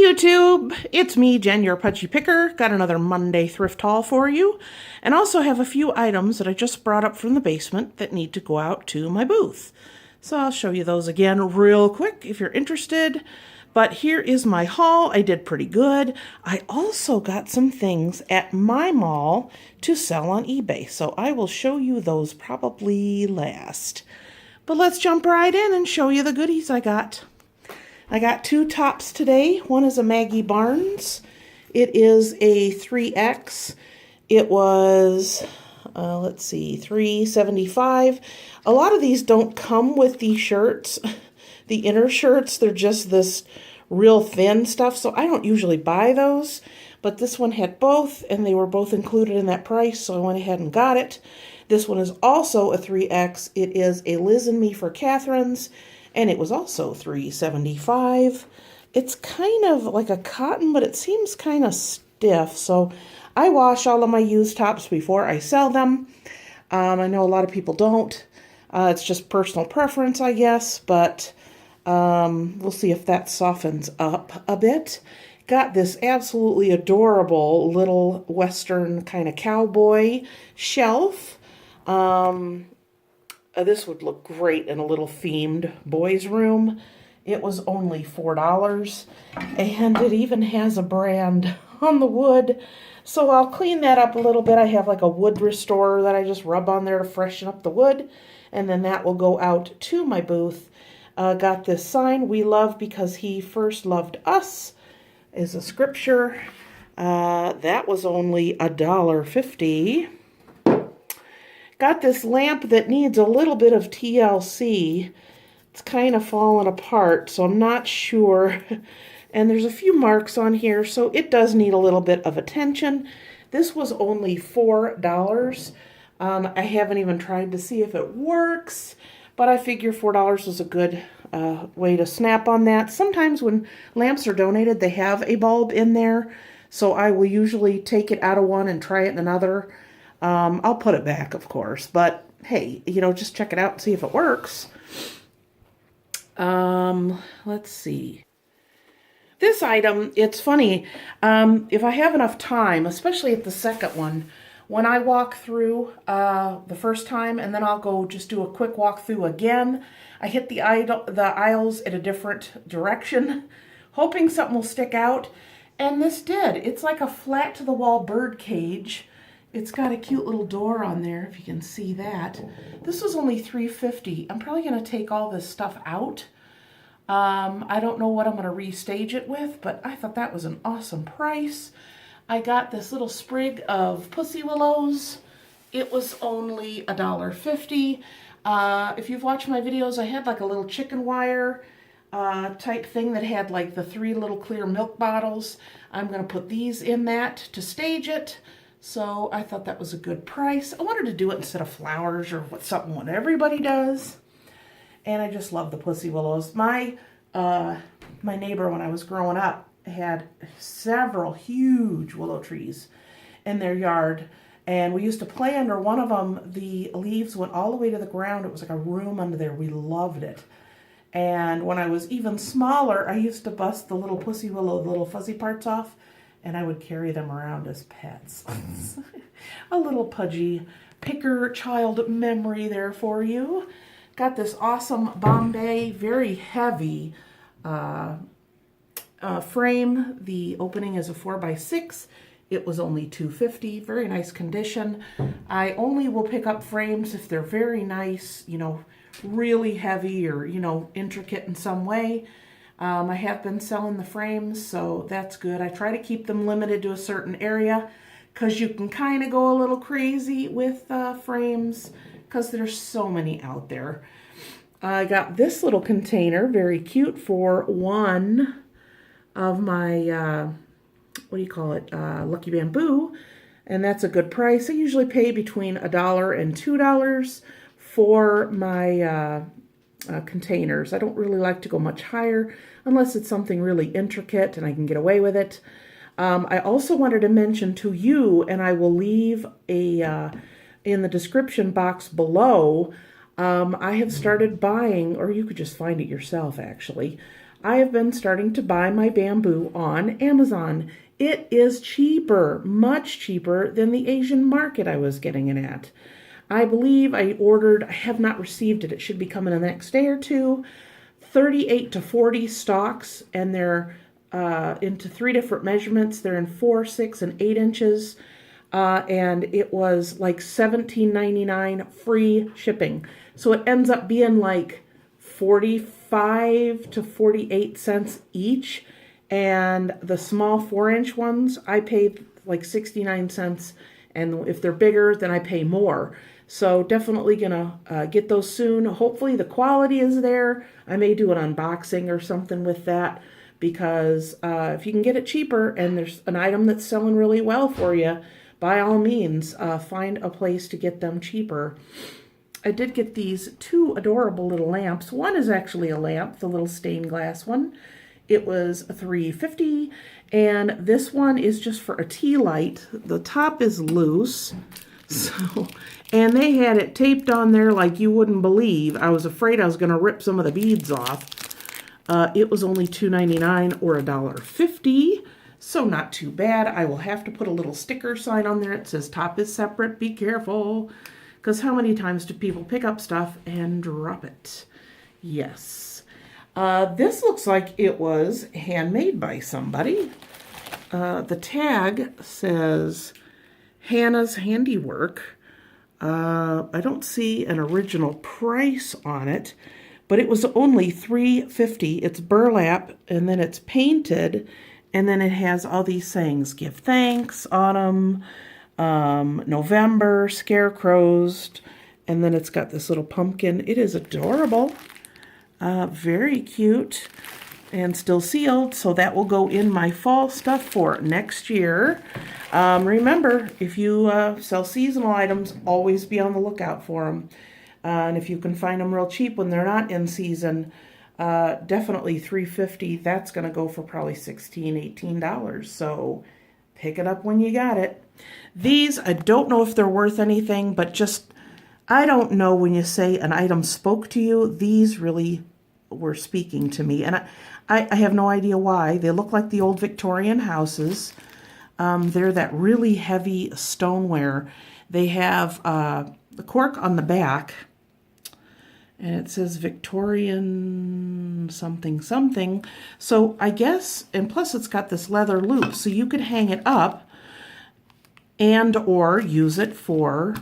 YouTube, it's me, Jen, your pudgy picker. Got another Monday thrift haul for you, and also have a few items that I just brought up from the basement that need to go out to my booth. So I'll show you those again real quick if you're interested. But here is my haul. I did pretty good. I also got some things at my mall to sell on eBay, so I will show you those probably last. But let's jump right in and show you the goodies I got. I got two tops today. One is a Maggie Barnes. It is a 3X. It was, let's see, $3.75. A lot of these don't come with the shirts, the inner shirts. They're just this real thin stuff, so I don't usually buy those. But this one had both, and they were both included in that price, so I went ahead and got it. This one is also a 3X. It is a Liz and Me for Catherine's, and it was also $3.75. It's kind of like a cotton, but it seems kind of stiff. So I wash all of my used tops before I sell them. I know a lot of people don't. It's just personal preference, I guess, but we'll see if that softens up a bit. Got this absolutely adorable little Western kind of cowboy shelf. This would look great in a little themed boys' room. It was only $4, and it even has a brand on the wood. So I'll clean that up a little bit. I have like a wood restorer that I just rub on there to freshen up the wood, and then that will go out to my booth. Got this sign, "We love because he first loved us," is a scripture. That was only $1.50. Got this lamp that needs a little bit of TLC. It's kind of fallen apart, so I'm not sure. And there's a few marks on here, so it does need a little bit of attention. This was only $4. I haven't even tried to see if it works, but I figure $4 is a good way to snap on that. Sometimes when lamps are donated, they have a bulb in there, so I will usually take it out of one and try it in another. I'll put it back, of course, but hey, just check it out and see if it works. Let's see. This item, it's funny, if I have enough time, especially at the second one, when I walk through the first time and then I'll go just do a quick walk through again, I hit the aisles in a different direction, hoping something will stick out, and this did. It's like a flat-to-the-wall bird cage. It's got a cute little door on there, if you can see that. This was only $3.50. I'm probably going to take all this stuff out. I don't know what I'm going to restage it with, but I thought that was an awesome price. I got this little sprig of pussy willows. It was only $1.50. If you've watched my videos, I had like a little chicken wire type thing that had like the 3 little clear milk bottles. I'm going to put these in that to stage it. So I thought that was a good price. I wanted to do it instead of flowers or something what everybody does. And I just love the pussy willows. My neighbor, when I was growing up, had several huge willow trees in their yard. And we used to play under one of them. The leaves went all the way to the ground. It was like a room under there. We loved it. And when I was even smaller, I used to bust the little pussy willow, the little fuzzy parts off, and I would carry them around as pets. A little pudgy picker child memory there for you. Got this awesome Bombay, very heavy frame. The opening is a 4x6. It was only $2.50. Very nice condition. I only will pick up frames if they're very nice, really heavy or, intricate in some way. I have been selling the frames, so that's good. I try to keep them limited to a certain area because you can kind of go a little crazy with frames because there's so many out there. I got this little container, very cute, for one of my, Lucky Bamboo, and that's a good price. I usually pay between $1 and $2 for my containers. I don't really like to go much higher unless it's something really intricate and I can get away with it. I also wanted to mention to you, and I will leave in the description box below, I have started buying, or you could just find it yourself actually, I have been starting to buy my bamboo on Amazon. It is cheaper, much cheaper than the Asian market I was getting it at. I believe I ordered, I have not received it. It should be coming in the next day or two. 38 to 40 stalks, and they're into three different measurements. They're in 4, 6, and 8 inches. And it was like $17.99 free shipping. So it ends up being like 45 to 48 cents each. And the small 4-inch ones, I paid like 69 cents. And if they're bigger, then I pay more. So definitely gonna get those soon. Hopefully the quality is there. I may do an unboxing or something with that, because if you can get it cheaper and there's an item that's selling really well for you, by all means, find a place to get them cheaper. I did get these 2 adorable little lamps. One is actually a lamp, the little stained glass one. It was $3.50, and this one is just for a tea light. The top is loose, and they had it taped on there like you wouldn't believe. I was afraid I was going to rip some of the beads off. It was only $2.99 or $1.50. So not too bad. I will have to put a little sticker sign on there. It says top is separate. Be careful. Because how many times do people pick up stuff and drop it? Yes. This looks like it was handmade by somebody. The tag says Hannah's Handiwork. I don't see an original price on it, but it was only $3.50. It's burlap, and then it's painted. And then it has all these sayings: give thanks, autumn, November, scarecrows, and then it's got this little pumpkin. It is adorable, very cute, and still sealed, so that will go in my fall stuff for next year. Remember, if you sell seasonal items, always be on the lookout for them. And if you can find them real cheap when they're not in season, definitely $3.50. That's going to go for probably $16, $18. So pick it up when you got it. These, I don't know if they're worth anything, but just, I don't know, when you say an item spoke to you, these really were speaking to me. And I have no idea why. They look like the old Victorian houses. They're that really heavy stoneware. They have the cork on the back, and it says Victorian something something. So I guess, and plus it's got this leather loop, so you could hang it up and or use it for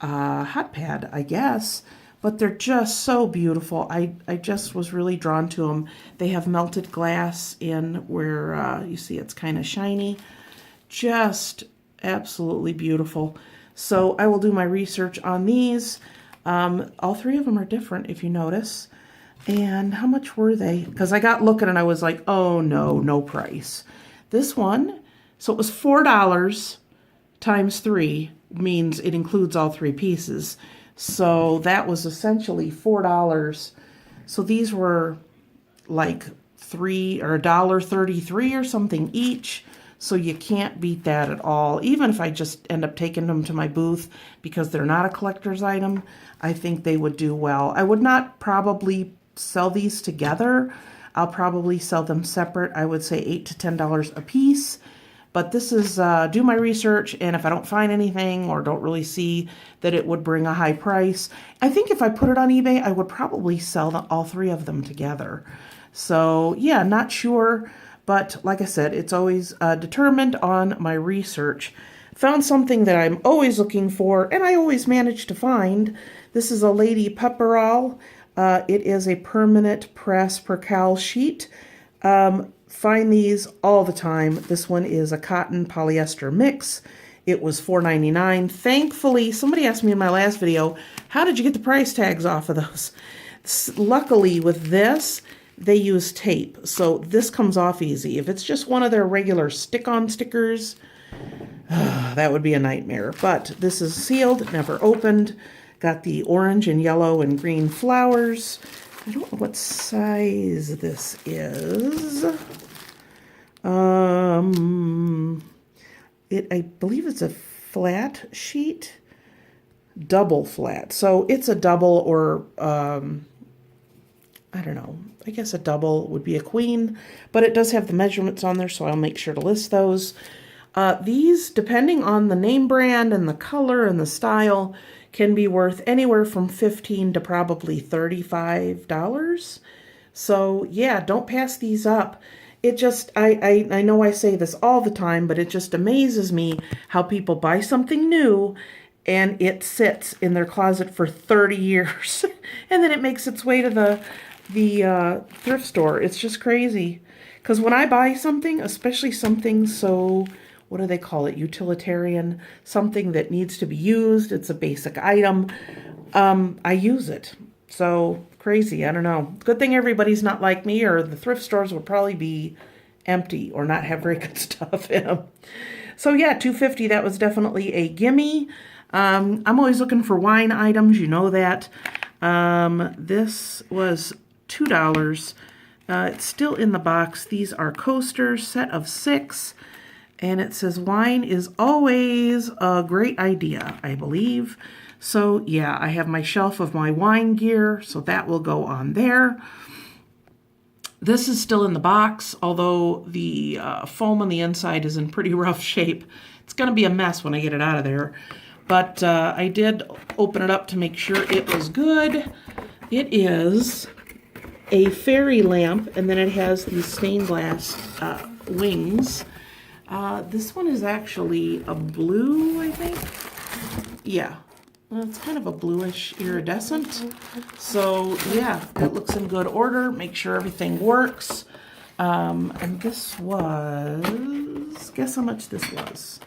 a hot pad, I guess. But they're just so beautiful. I just was really drawn to them. They have melted glass in where you see it's kind of shiny. Just absolutely beautiful. So I will do my research on these. All 3 of them are different, if you notice. And how much were they? Because I got looking and I was like, oh no, no price. This one, so it was $4 times 3, means it includes all 3 pieces. So that was essentially $4. So these were like $1.33 or something each. So you can't beat that at all. Even if I just end up taking them to my booth because they're not a collector's item, I think they would do well. I would not probably sell these together. I'll probably sell them separate. I would say $8 to $10 a piece. But this is do my research, and if I don't find anything or don't really see that it would bring a high price, I think if I put it on eBay, I would probably sell all 3 of them together. So yeah, not sure. But like I said, it's always determined on my research. Found something that I'm always looking for, and I always manage to find. This is a Lady Pepperall. It is a permanent press percale sheet. Find these all the time. This one is a cotton polyester mix. It was $4.99. Thankfully, somebody asked me in my last video, how did you get the price tags off of those? Luckily, with this, they use tape, so this comes off easy. If it's just one of their regular stick-on stickers, that would be a nightmare. But this is sealed, never opened. Got the orange and yellow and green flowers. I don't know what size this is. I believe it's a flat sheet, double flat. So it's a double or I don't know, I guess a double would be a queen, but it does have the measurements on there, so I'll make sure to list those. These, depending on the name brand and the color and the style, can be worth anywhere from $15 to probably $35. So yeah, don't pass these up. It just, I know I say this all the time, but it just amazes me how people buy something new and it sits in their closet for 30 years and then it makes its way to the thrift store. It's just crazy. Because when I buy something, especially something so, what do they call it, utilitarian, something that needs to be used, it's a basic item, I use it. So crazy, I don't know. Good thing everybody's not like me, or the thrift stores would probably be empty or not have very good stuff in them. So yeah, $2.50, that was definitely a gimme. I'm always looking for wine items, you know that. This was $2. It's still in the box. These are coasters, set of 6. And it says wine is always a great idea, I believe. So yeah, I have my shelf of my wine gear, so that will go on there. This is still in the box, although the foam on the inside is in pretty rough shape. It's going to be a mess when I get it out of there. But I did open it up to make sure it was good. It is a fairy lamp, and then it has these stained glass wings. This one is actually a blue, I think. Yeah, well, it's kind of a bluish iridescent. So yeah, it looks in good order. Make sure everything works. And this was, guess how much this was?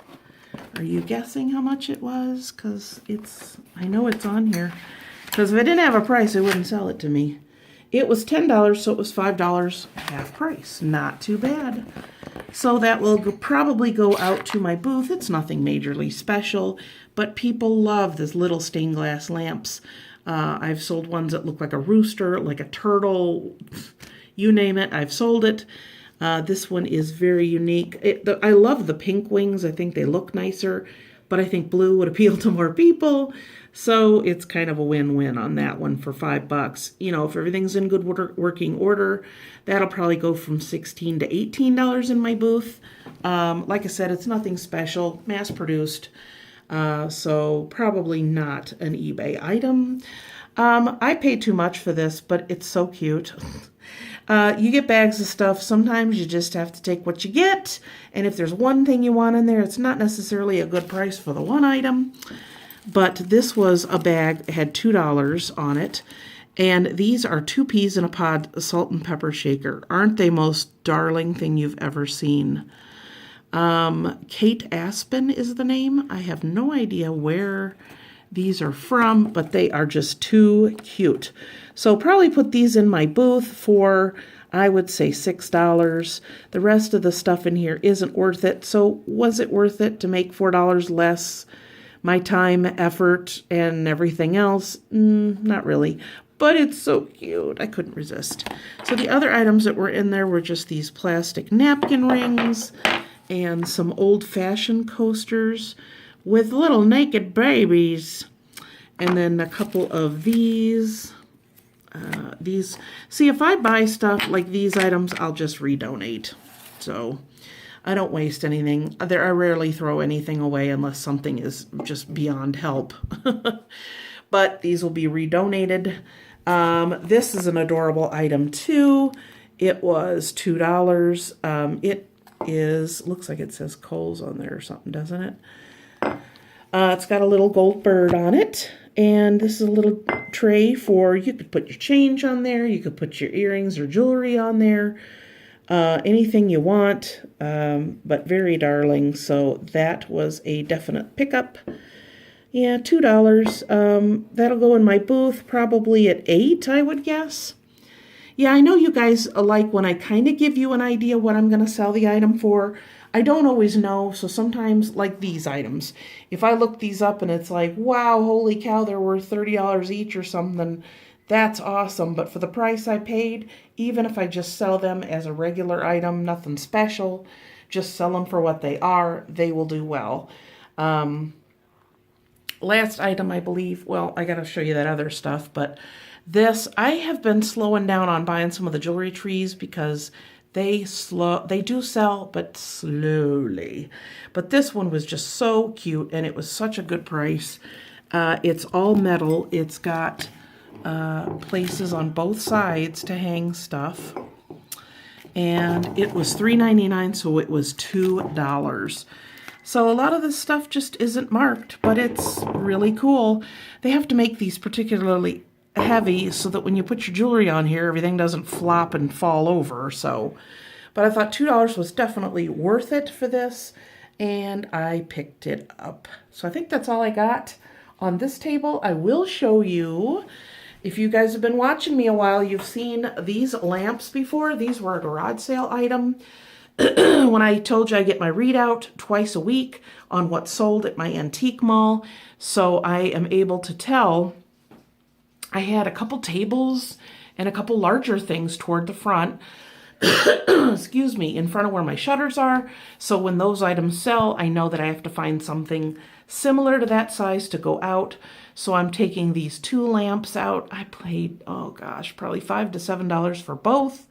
Are you guessing how much it was? Because I know it's on here. Because if I didn't have a price, it wouldn't sell it to me. It was $10, so it was $5 half price. Not too bad. So that will probably go out to my booth. It's nothing majorly special, but people love these little stained glass lamps. I've sold ones that look like a rooster, like a turtle, you name it, I've sold it. This one is very unique. I love the pink wings. I think they look nicer, but I think blue would appeal to more people. So it's kind of a win-win on that one for $5. You know, if everything's in good working order, that'll probably go from $16 to $18 in my booth. Like I said, it's nothing special, mass-produced, so probably not an eBay item. I paid too much for this, but it's so cute. You get bags of stuff. Sometimes you just have to take what you get. And if there's one thing you want in there, it's not necessarily a good price for the one item. But this was a bag, it had $2 on it. And these are 2 peas in a pod, salt and pepper shaker. Aren't they most darling thing you've ever seen? Kate Aspen is the name. I have no idea where these are from, but they are just too cute. So probably put these in my booth for, I would say, $6. The rest of the stuff in here isn't worth it. So was it worth it to make $4 less? My time, effort, and everything else? Not really. But it's so cute. I couldn't resist. So the other items that were in there were just these plastic napkin rings and some old-fashioned coasters with little naked babies. And then a couple of these. See, if I buy stuff like these items, I'll just redonate. So I don't waste anything. I rarely throw anything away unless something is just beyond help. But these will be redonated. This is an adorable item too. It was $2. It is, looks like it says Kohl's on there or something, doesn't it? It's got a little gold bird on it. And this is a little tray for, you could put your change on there. You could put your earrings or jewelry on there. Anything you want, but very darling. So that was a definite pickup. Yeah, $2. That'll go in my booth probably at $8, I would guess. Yeah, I know you guys like when I kind of give you an idea what I'm going to sell the item for. I don't always know, so sometimes, like these items, if I look these up and it's like, wow, holy cow, they're worth $30 each or something, that's awesome. But for the price I paid, even if I just sell them as a regular item, nothing special, just sell them for what they are, they will do well. last item, I believe, well, I got to show you that other stuff, but this, I have been slowing down on buying some of the jewelry trees because they do sell, but slowly. But this one was just so cute, and it was such a good price. It's all metal. It's got places on both sides to hang stuff. And it was $3.99, so it was $2. So a lot of this stuff just isn't marked, but it's really cool. They have to make these particularly heavy so that when you put your jewelry on here, everything doesn't flop and fall over. So, but I thought $2 was definitely worth it for this, and I picked it up. So I think that's all I got on this table. I will show you, if you guys have been watching me a while, you've seen these lamps before. These were a garage sale item. When I told you I get my readout twice a week on what's sold at my antique mall, so I am able to tell. I had a couple tables and a couple larger things toward the front, excuse me, in front of where my shutters are. So when those items sell, I know that I have to find something similar to that size to go out. So I'm taking these two lamps out. I paid, oh gosh, probably $5 to $7 for both,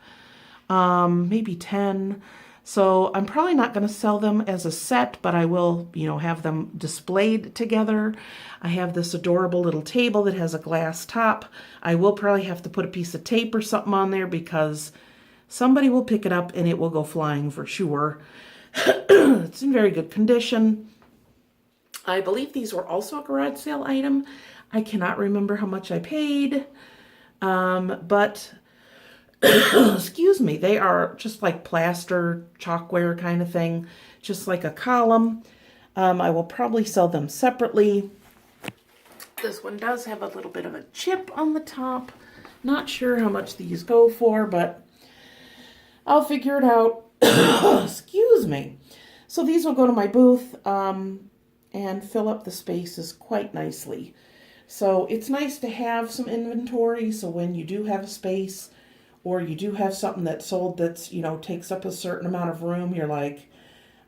maybe 10. So I'm probably not going to sell them as a set, but I will, have them displayed together. I have this adorable little table that has a glass top. I will probably have to put a piece of tape or something on there because somebody will pick it up and it will go flying for sure. It's in very good condition. I believe these were also a garage sale item. I cannot remember how much I paid, but excuse me, they are just like plaster, chalkware kind of thing, just like a column. I will probably sell them separately. This one does have a little bit of a chip on the top. Not sure how much these go for, but I'll figure it out. Excuse me. So these will go to my booth and fill up the spaces quite nicely. So it's nice to have some inventory, so when you do have a space or you do have something that's sold that's, takes up a certain amount of room, you're like,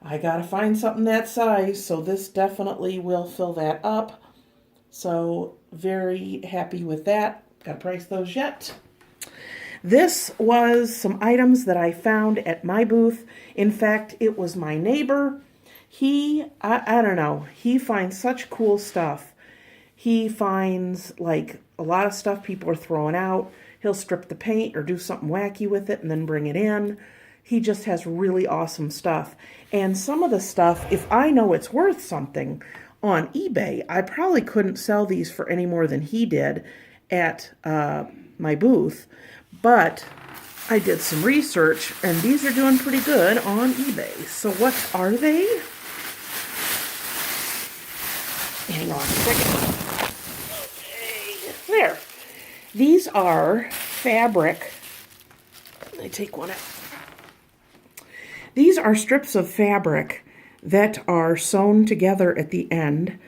I gotta find something that size. So this definitely will fill that up. So very happy with that. Gotta price those yet. This was some items that I found at my booth. In fact, it was my neighbor. I don't know, he finds such cool stuff. He finds like a lot of stuff people are throwing out. He'll strip the paint or do something wacky with it and then bring it in. He just has really awesome stuff. And some of the stuff, if I know it's worth something on eBay, I probably couldn't sell these for any more than he did at my booth. But I did some research and these are doing pretty good on eBay. So what are they? Hang on a second. Okay, there. These are fabric. Let me take one out. These are strips of fabric that are sewn together at the end,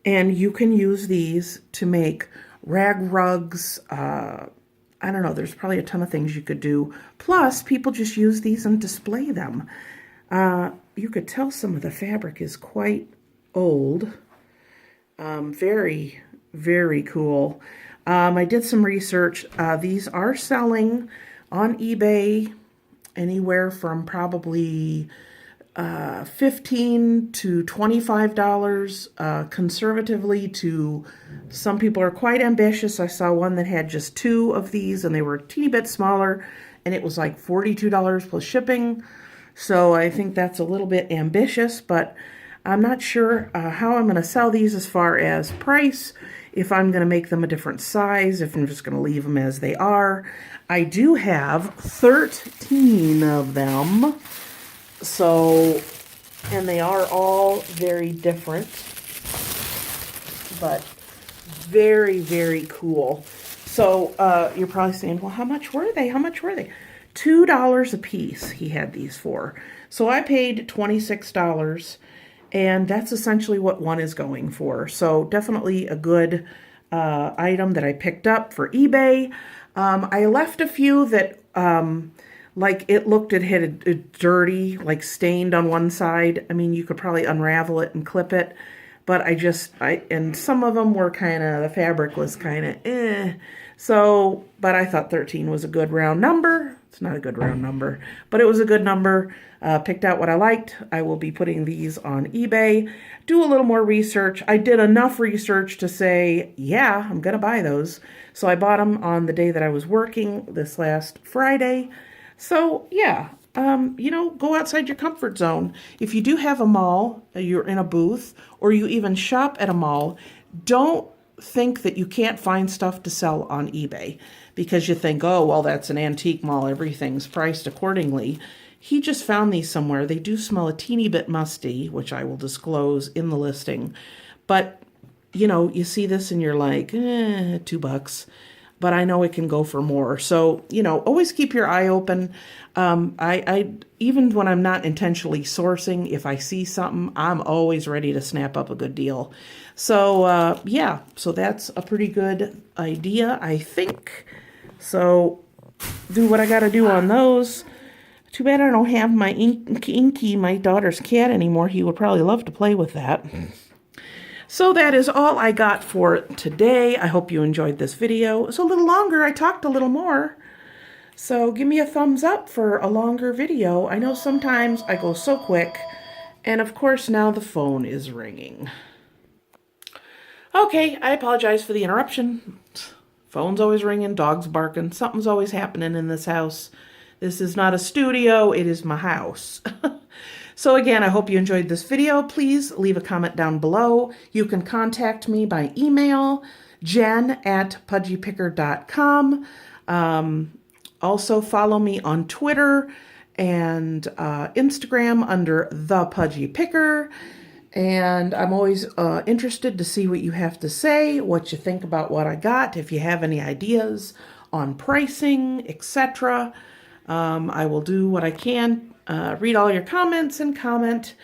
and you can use these to make rag rugs. I don't know, there's probably a ton of things you could do. Plus, people just use these and display them. You could tell some of the fabric is quite old. Very, very cool. I did some research. These are selling on eBay anywhere from probably $15 to $25 conservatively. To some people are quite ambitious. I saw one that had just 2 of these and they were a teeny bit smaller and it was like $42 plus shipping. So I think that's a little bit ambitious, but I'm not sure how I'm going to sell these as far as price, if I'm going to make them a different size, if I'm just going to leave them as they are. I do have 13 of them, so, and they are all very different, but very, very cool. So you're probably saying, well, how much were they? How much were they? $2 a piece he had these for. So I paid $26. And that's essentially what one is going for. So definitely a good item that I picked up for eBay. I left a few that, like it looked, it had a dirty, like stained on one side. I mean, you could probably unravel it and clip it. but and some of them were the fabric was kind of So, but I thought 13 was a good round number. It's not a good round number, but it was a good number. Picked out what I liked. I will be putting these on eBay. Do a little more research. I did enough research to say, yeah, I'm going to buy those. So I bought them on the day that I was working this last Friday. So, yeah, go outside your comfort zone. If you do have a mall, you're in a booth, or you even shop at a mall, don't think that you can't find stuff to sell on eBay because you think, oh, well, that's an antique mall. Everything's priced accordingly. He just found these somewhere. They do smell a teeny bit musty, which I will disclose in the listing. But, you see this and you're like, $2. But I know it can go for more. So, always keep your eye open. I even when I'm not intentionally sourcing, if I see something, I'm always ready to snap up a good deal. So, so that's a pretty good idea, I think. So, do what I got to do on those. Too bad I don't have my Inky, my daughter's cat, anymore. He would probably love to play with that. So that is all I got for today. I hope you enjoyed this video. It was a little longer. I talked a little more. So give me a thumbs up for a longer video. I know sometimes I go so quick. And of course now the phone is ringing. Okay, I apologize for the interruption. Phone's always ringing, dog's barking. Something's always happening in this house. This is not a studio, it is my house. So again, I hope you enjoyed this video. Please leave a comment down below. You can contact me by email, jen@pudgypicker.com. Also follow me on Twitter and Instagram under The Pudgy Picker. And I'm always interested to see what you have to say, what you think about what I got, if you have any ideas on pricing, etc. I will do what I can, read all your comments and comment,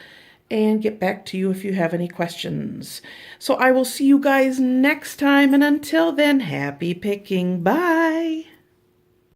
and get back to you if you have any questions. So I will see you guys next time, and until then, happy picking. Bye!